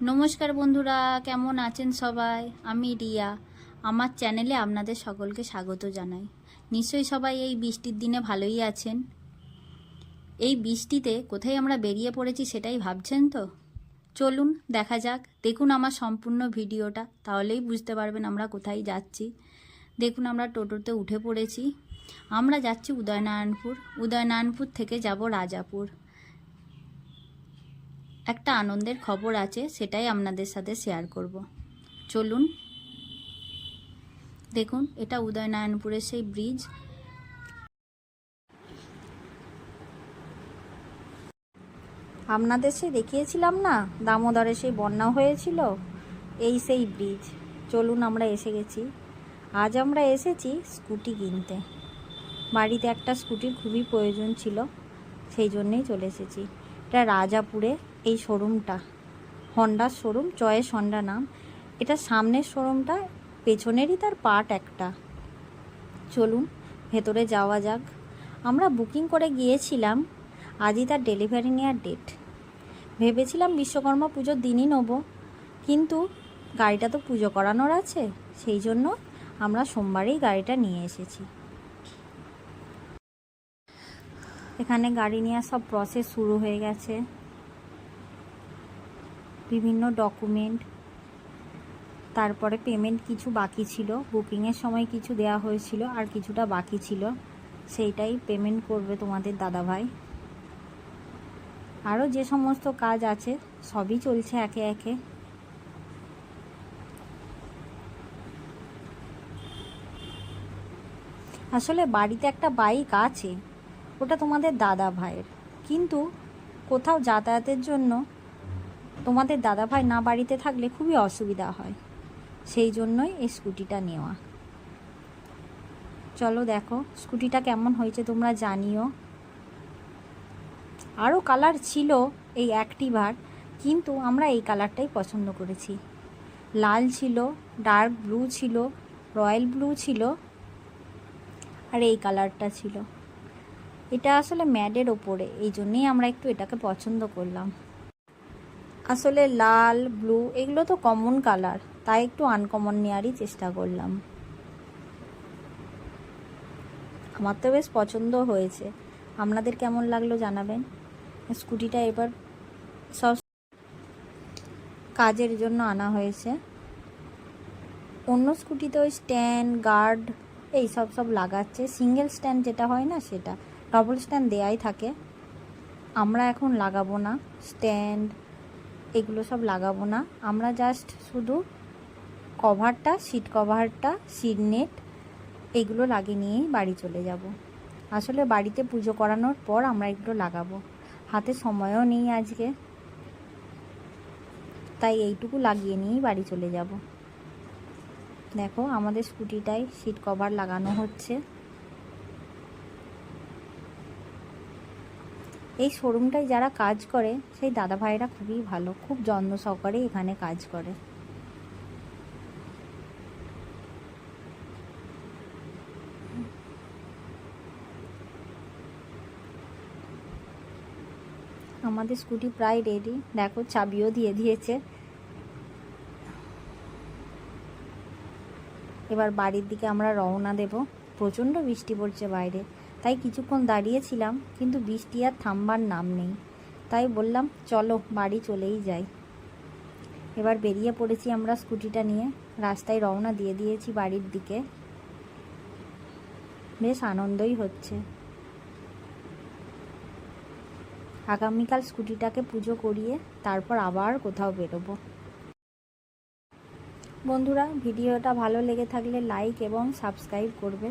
নমস্কার বন্ধুরা, কেমন আছেন সবাই? আমি রিয়া। আমার চ্যানেলে আপনাদের সকলকে স্বাগত জানাই। নিশ্চয়ই সবাই এই বৃষ্টির দিনে ভালোই আছেন। এই বৃষ্টিতে কোথায় আমরা বেরিয়ে পড়েছি সেটাই ভাবছেন তো? চলুন দেখা যাক। দেখুন আমার সম্পূর্ণ ভিডিওটা, তাহলেই বুঝতে পারবেন আমরা কোথায় যাচ্ছি। দেখুন আমরা টোটোতে উঠে পড়েছি। আমরা যাচ্ছি উদয়নারায়ণপুর। উদয়নারায়ণপুর থেকে যাব রাজাপুর। একটা আনন্দের খবর আছে, সেটাই আপনাদের সাথে শেয়ার করব। চলুন। দেখুন এটা উদয়নারায়ণপুরের সেই ব্রিজ। আপনাদের সে দেখিয়েছিলাম না, দামোদরে সেই বন্যা হয়েছিল, এই সেই ব্রিজ। চলুন আমরা এসে গেছি। আজ আমরা এসেছি স্কুটি কিনতে। বাড়িতে একটা স্কুটির খুবই প্রয়োজন ছিল, সেই জন্যেই চলে এসেছি। এটা রাজাপুরে এই শোরুমটা, হন্ডার শোরুম, চয়েস হন্ডা নাম। এটা সামনের শোরুমটা, পেছনেরই তার পার্ট একটা। চলুন ভেতরে যাওয়া যাক। আমরা বুকিং করে গিয়েছিলাম, আজই তার ডেলিভারি নেওয়ার ডেট। ভেবেছিলাম বিশ্বকর্মা পুজোর দিনই নেব, কিন্তু গাড়িটা তো পুজো করানোর আছে, সেই জন্য আমরা সোমবারেই গাড়িটা নিয়ে এসেছি। এখানে গাড়ি নেওয়ার সব প্রসেস শুরু হয়ে গেছে। বিভিন্ন ডকুমেন্ট, তারপরে পেমেন্ট কিছু বাকি ছিল, বুকিংয়ের সময় কিছু দেওয়া হয়েছিল আর কিছুটা বাকি ছিল, সেইটাই পেমেন্ট করবে তোমাদের দাদাভাই। আরও যে সমস্ত কাজ আছে সবই চলছে একে একে। আসলে বাড়িতে একটা বাইক আছে, ওটা তোমাদের দাদা ভাইয়ের, কিন্তু কোথাও যাতায়াতের জন্য তোমাদের দাদা ভাই না বাড়িতে থাকলে খুবই অসুবিধা হয়, সেই জন্যই এই স্কুটিটা নেওয়া। চলো দেখো স্কুটিটা কেমন হয়েছে তোমরা জানিও। আরও কালার ছিল এই অ্যাক্টিভার, কিন্তু আমরা এই কালারটাই পছন্দ করেছি। লাল ছিল, ডার্ক ব্লু ছিল, রয়্যাল ব্লু ছিল, আর এই কালারটা ছিল। এটা আসলে ম্যাডের ওপরে, এই জন্যেই আমরা একটু এটাকে পছন্দ করলাম। আসলে লাল ব্লু এগুলো তো কমন কালার, তাই একটু আনকমন নেওয়ারই চেষ্টা করলাম। আমার তো বেশ পছন্দ হয়েছে, আপনাদের কেমন লাগলো জানাবেন। স্কুটিটা এবার সব কাজের জন্য আনা হয়েছে। অন্য স্কুটিতে ওই স্ট্যান্ড গার্ড এই সব লাগাচ্ছে, সিঙ্গেল স্ট্যান্ড যেটা হয় না সেটা, ডবল স্ট্যান্ড দেয়াই থাকে। আমরা এখন লাগাবো না স্ট্যান্ড, এগুলো সব লাগাবো না। আমরা জাস্ট শুধু কভারটা, সিট কভারটা, সিট নেট এগুলো লাগিয়ে নিয়েই বাড়ি চলে যাব। আসলে বাড়িতে পুজো করানোর পর আমরা এগুলো লাগাবো, হাতে সময়ও নেই আজকে, তাই এইটুকু লাগিয়ে নিয়েই বাড়ি চলে যাব। দেখো আমাদের স্কুটিটায় সিট কভার লাগানো হচ্ছে। এই শোরুমটায় যারা কাজ করে সেই দাদা ভাইরা খুবই ভালো, খুব যত্ন সহকারে এখানে কাজ করে। আমাদের স্কুটি প্রায় রেডি, দেখো চাবিও দিয়ে দিয়েছে। এবার বাড়ির দিকে আমরা রওনা দেব। প্রচণ্ড বৃষ্টি পড়ছে বাইরে, তাই কিছুক্ষণ দাঁড়িয়েছিলাম, কিন্তু বৃষ্টি আর থামবার নাম নেই, তাই বললাম চলো বাড়ি চলেই যাই। এবার বেরিয়ে পড়েছি আমরা স্কুটিটা নিয়ে, রাস্তায় রওনা দিয়ে দিয়েছি বাড়ির দিকে। বেশ আনন্দই হচ্ছে। আগামীকাল স্কুটিটাকে পুজো করিয়ে তারপর আবার কোথাও বেরোবো। বন্ধুরা ভিডিওটা ভালো লেগে থাকলে লাইক এবং সাবস্ক্রাইব করবে।